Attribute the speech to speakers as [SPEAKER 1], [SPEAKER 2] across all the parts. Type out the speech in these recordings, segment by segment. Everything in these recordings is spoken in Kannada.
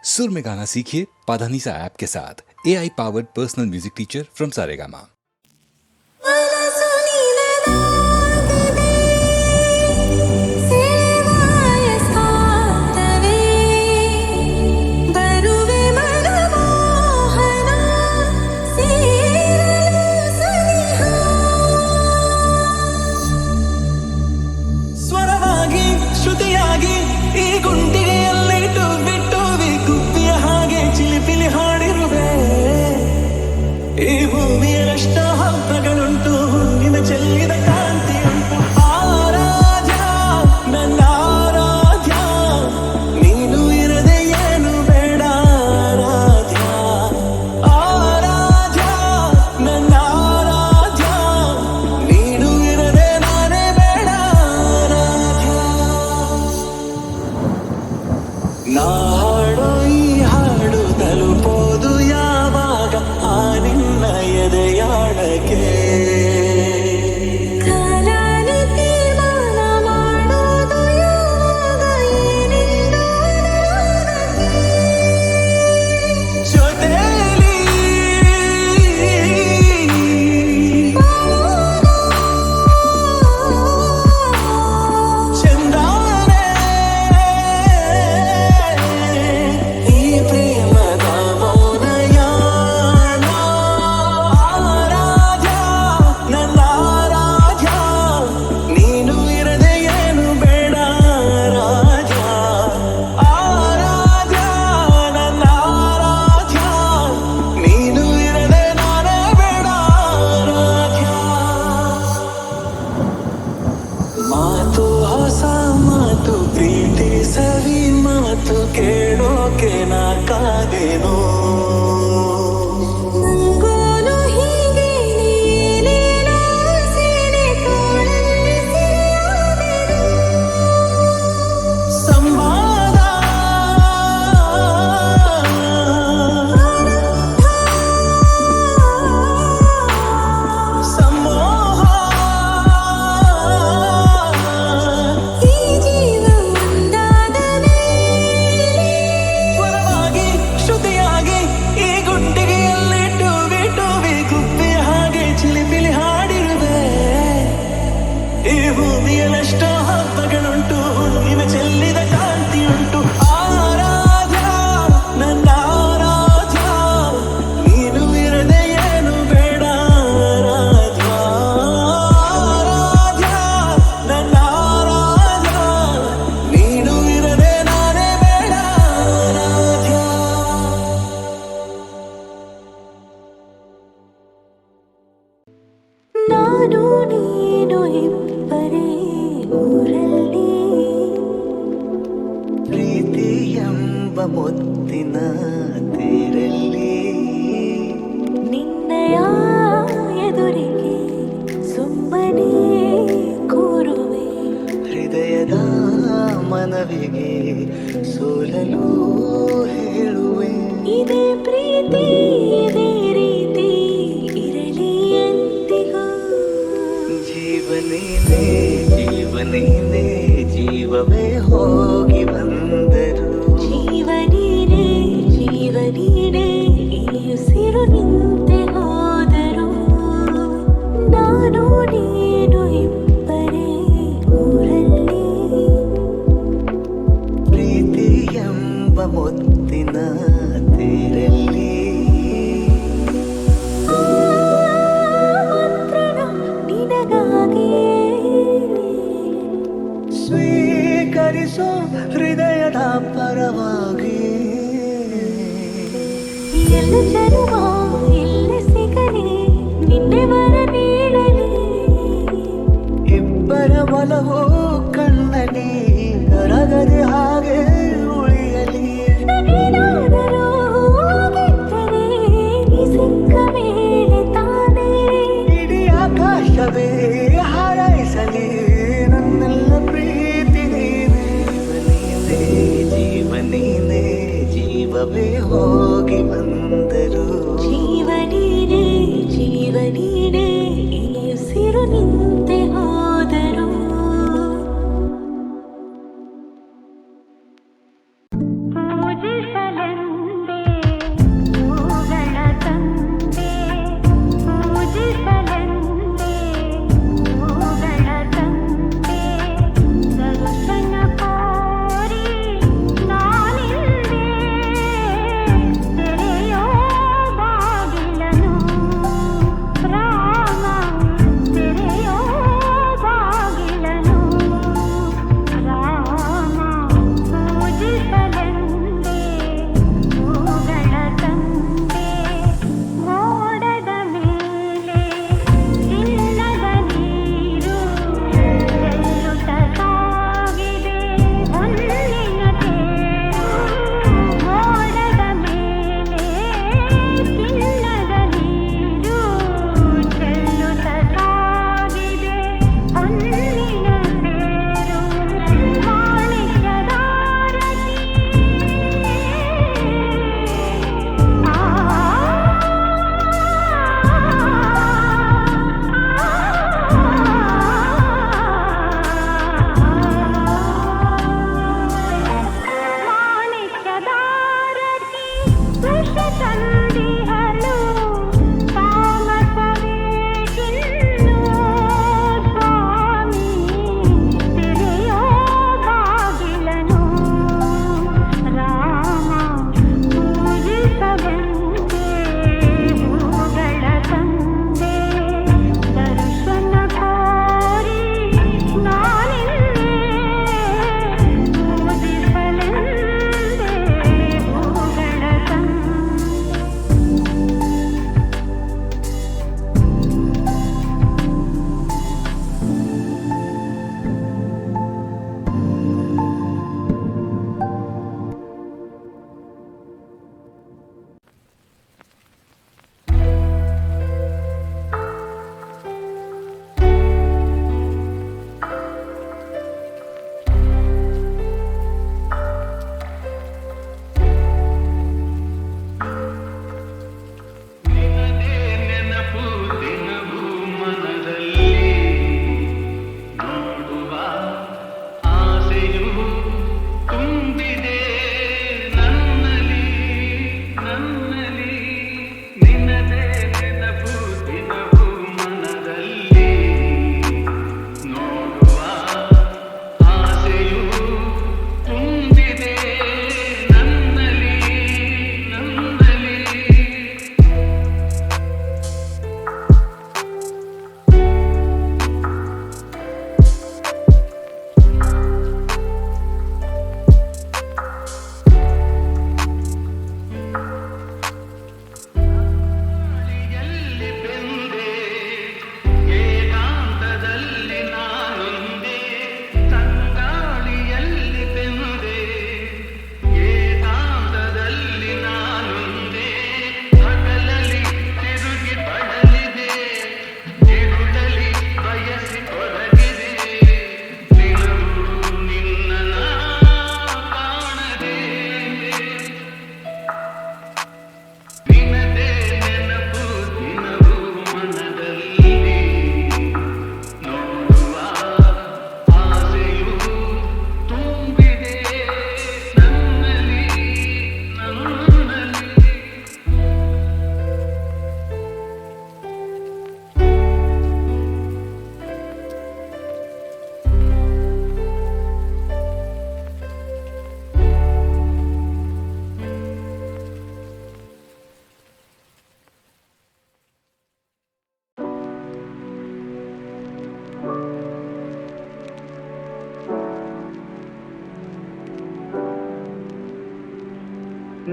[SPEAKER 1] सुर में गाना सीखिए पाधानीसा ऐप के साथ। AI powered personal music teacher from Saregama.
[SPEAKER 2] ಮುತ್ತಿನ ತೀರಲ್ಲಿ ನಿನ್ನಯ ಎದುರಿಗೆ ಸುಮ್ಮನೆ ಕೂರುವೆ ಹೃದಯದ ಮನವಿಗೆ ಸೋಲಲು ಹೇಳುವೆ ಇದೇ ಪ್ರೀತಿ ಇದೇ ರೀತಿ ಇರಲಿ ಎಂದಿಗೂ ಜೀವನೇನೆ ಜೀವನೇನೆ ಜೀವವೇ ಹೋಗಿ ಬಂದರು ಜೀವನೀನೇ ಜೀವನೀನೇ ಈ ಉಸಿರು ನಿಂತೆ ಹೋದರು ನಾನು ನೀನು ಇಬ್ಬರೇ ಊರಲ್ಲಿ ಪ್ರೀತಿ ಎಂಬ ಮುತ್ತಿನ ತೀರಲ್ಲಿ ನಿನಗಾಗಿ ಸ್ವೀಕರಿಸೋ ಹೃದಯದ ಪರವಾಗಿ ಎಲ್ಲ ಜನ್ಮ ಇಲ್ಲಿ ಸಿಗಲಿ ನಿನ್ನೆ ವರ ನೀಡಲಿ ಇಬ್ಬರ ಒಲವು ಕಣ್ಣಲ್ಲಿ ಕರಗದೆ ಹಾಗೆ ಉಳಿಯಲಿ ಏನಾದರೂ ಆಗಿದ್ದರೆ ಈ ಸಿಕ್ಕ ಮೇಲೆ ತಾನೇ ಇಡೀ ಆಕಾಶವೇ ಹಾರೈಸಲಿ ನನ್ನೆಲ್ಲ ಪ್ರೀತಿ ನೀನೇ ಜೀವನೀನೇ ಜೀವವೇ ಹೋಗಿ ಬಂದರು ಜೀವನೀನೇ ಜೀವನೀನೇ ಈ ಉಸಿರು ನಿಂತೆ ಹೋದರು मुझे सलन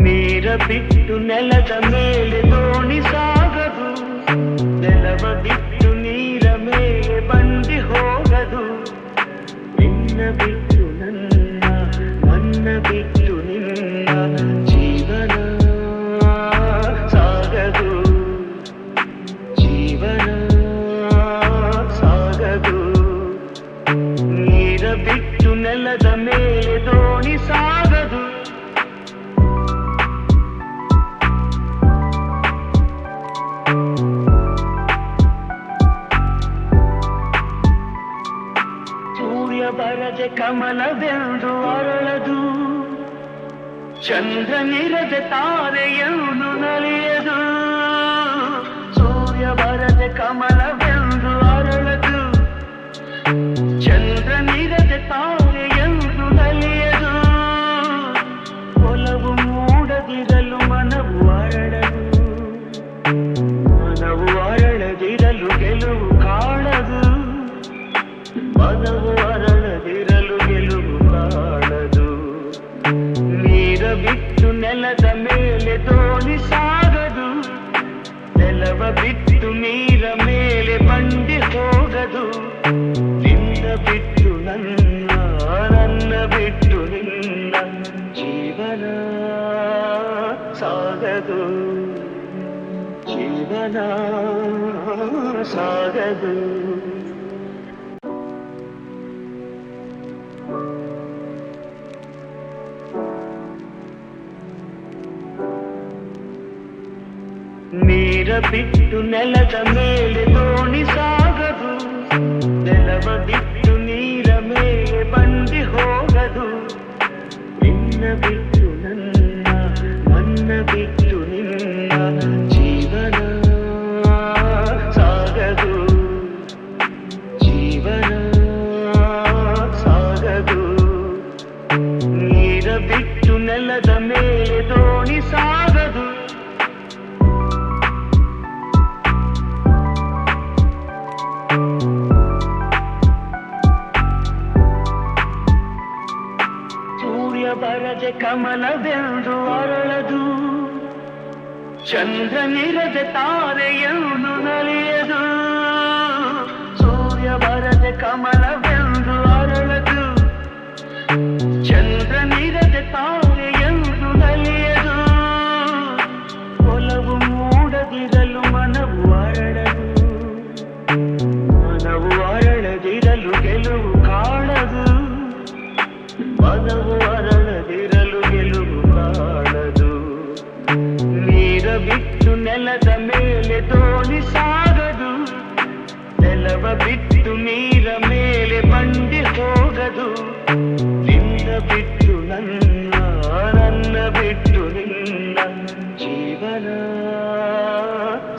[SPEAKER 3] ನೀರ ಬಿಟ್ಟು ನೆಲದ ಮೇಲೆ ದೋಣಿ ಸಾಗದು, ನೆಲವ ಬಿಟ್ಟು ನೀರ ಮೇಲೆ ಬಂಡಿ ಹೋಗದು. ನಿನ್ನ ಬಿಟ್ಟು ನನ್ನ, ನನ್ನ ಬಿಟ್ಟು ನಿನ್ನ ಜೀವನ ಸಾಗದು, ಜೀವನ ಸಾಗದು. ನೀರ ಬಿಟ್ಟು ನೆಲದ ಮೇಲೆ ದೋಣಿ ಸಾಗದು. ಸೂರ್ಯ ಬರದೆ ಕಮಲವೆಂದು ಅರಳದು, ಚಂದ್ರನಿರದೆ ತಾರೆಯನ್ನು ನಲಿಯದು. ಸೂರ್ಯ ಬರದೆ ಕಮಲವೆಂದು ಅರಳದು, ಚಂದ್ರನಿರದೆ ತಾರೆಯನ್ನು ನಲಿಯದು. ಒಲವು ಮೂಡದಿರಲು ಮನವು ಅರಳದು, ಮನವು ಅರಳದಿರಲು ಗೆಲುವು ಕಾಣದು. ಮನವು ಅರಳದಿರಲು ಗೆಲುವು ಕಾಣದು. ನೀರ ಬಿಟ್ಟು ನೆಲದ ಮೇಲೆ ದೋಣಿ ಸಾಗದು, ನೆಲವ ಬಿಟ್ಟು ನೀರ ಮೇಲೆ ಬಂಡಿ ಹೋಗದು. ನಿನ್ನ ಬಿಟ್ಟು ನನ್ನ, ನನ್ನ ಬಿಟ್ಟು ನಿನ್ನ ಜೀವನ ಸಾಗದು, ಜೀವನ ಸಾಗದು. ನೀರ ಬಿಟ್ಟು ನೆಲದ ಮೇಲೆ ದೋಣಿ ಸಾಗದು, ನೆಲವ ಬಿಟ್ಟು ನೀರ ಮೇಲೆ ಬಂಡಿ ಹೋಗದು. ನಿನ್ನ ಬಿಟ್ಟು ನನ್ನ, ನನ್ನ ಬಿಟ್ಟು ನಿನ್ನ ಜೀವನ ಸಾಗದು, ಜೀವನ ಸಾಗದು. ನೀರ ಬಿಟ್ಟು ನೆಲದ ಮೇಲೆ ದೋಣಿ ಸಾಗದು. ಸೂರ್ಯ ಬರದೆ ಕಮಲವೆಂದು ಅರಳದು, ಚಂದ್ರನಿರದೆ ತಾರೆಯನ್ನು ನಲಿಯದು. ಸೂರ್ಯ ಬರದೆ ಕಮಲವೆಂದು ಅರಳದು, ಚಂದ್ರನಿರದೆ ತಾರೆಯನ್ನು ನಲಿಯದು. ಒಲವು ಮೂಡದಿರಲು ಮನವು ಅರಳದು, ಮನವು ಅರಳದಿರಲು ಗೆಲುವು ಕಾಣದು. ಮನವು ಅರಳದಿರಲು ಗೆಲುವು ಕಾಣದು. ನೀರ ಬಿಟ್ಟು ನೆಲದ ಮೇಲೆ ದೋಣಿ ಸಾಗದು, ನೆಲವ ಬಿಟ್ಟು ನೀರ ಮೇಲೆ ಬಂಡಿ ಹೋಗದು. ನಿನ್ನ ಬಿಟ್ಟು ನನ್ನ, ನನ್ನ ಬಿಟ್ಟು ನಿನ್ನ ಜೀವನ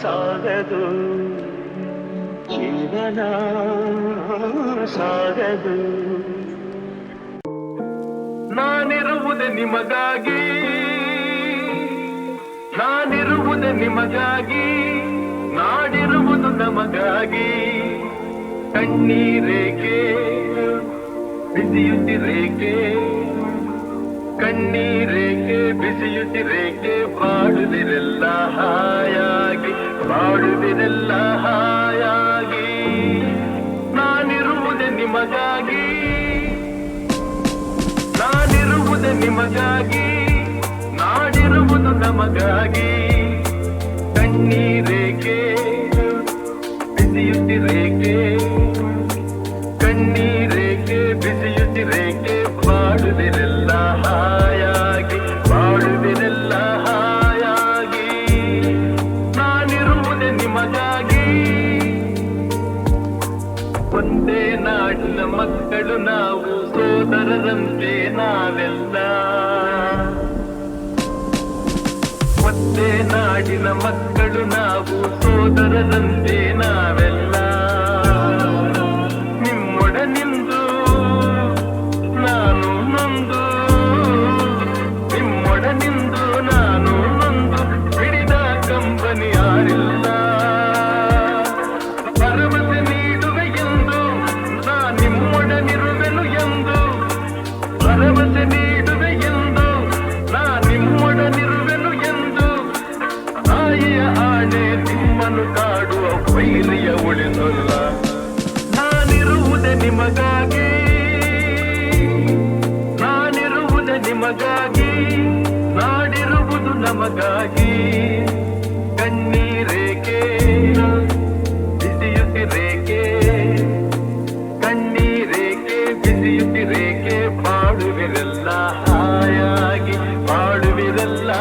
[SPEAKER 3] ಸಾಗದು, ಜೀವನ ಸಾಗದು. ನಾನಿರುವುದೇ ನಿಮಗಾಗಿ, ನಾನಿರುವುದೇ ನಿಮಗಾಗಿ, ನಾಡಿರುವುದು ನಮಗಾಗಿ. ಕಣ್ಣೀರೇಕೆ ಬಿಸಿಯುತ್ತಿರೇಕೆ, ಕಣ್ಣೀರೇಕೆ ಬಿಸಿಯುತ್ತಿರೇಕೆ. ಬಾಡುವಿರೆಲ್ಲ ಹಾಯಾಗಿ, ಬಾಡುವಿರೆಲ್ಲ ಹಾಯಾಗಿ. ನಾನಿರುವುದೇ ನಿಮಗಾಗಿ, ನಾನಿರುವುದೇ ನಿಮಗಾಗಿ, ನಾಡಿರುವುದು ನಮಗಾಗಿ. ಕಣ್ಣೀರೇಕೆ ಬಿಸಿಯುತ್ತಿರೇಕೆ, ಕಣ್ಣೀರೇಕೆ ಬಿಸಿಯುತ್ತಿರೇಕೆ. ಬಾಡುವಿರೆಲ್ಲ ಹಾಯಾಗಿ, ಬಾಡುವಿರೆಲ್ಲ ಹಾಯಾಗಿ. ನಾನಿರುವುದೇ ನಿಮಗಾಗಿ. ಒಂದೇ ನಾಡಿನ ಮಕ್ಕಳು ನಾವು, ಸೋದರರಂತೆ ನಾವೆಲ್ಲ. ಒಂದೇ ನಾಡಿನ ಮಕ್ಕಳು ನಾವು, ಸೋದರರಂತೆ ನಾವೆಲ್ಲ. ನಿಮ್ಮೊಡನಿಂದು ನಾನು ನೊಂದು, ನಿಮ್ಮೊಡನಿಂದು ನಾನು ನೊಂದು, ಹಿಡಿದ ಕಂಬನಿ ಯಾರಿಲ್ಲ. ಭರವಸೆ ನೀಡುವೆ ಎಂದು ನಾ ನಿಮ್ಮೊಡನಿರುವೆನು ಎಂದು, ಭರವಸೆ ನೀಡುವೆ ಎಂದು ನಾ ನಿಮ್ಮೊಡನಿ ವೈರಿಯ ಉಳಿಸಲ್ಲ. ನಾನಿರುವುದೇ ನಿಮಗಾಗಿ, ನಾನಿರುವುದೇ ನಿಮಗಾಗಿ, ನಾಡಿರುವುದು ನಮಗಾಗಿ. ಕಣ್ಣೀರೇಕೆ ಬಿಸಿಯುತ್ತಿರೇಕೆ, ಕಣ್ಣೀರೇಕೆ ಬಿಸಿಯುತ್ತಿರೇಕೆ, ಬಾಳುವಿರೆಲ್ಲ ಹಾಯಾಗಿ ಬಾಳುವಿರೆಲ್ಲ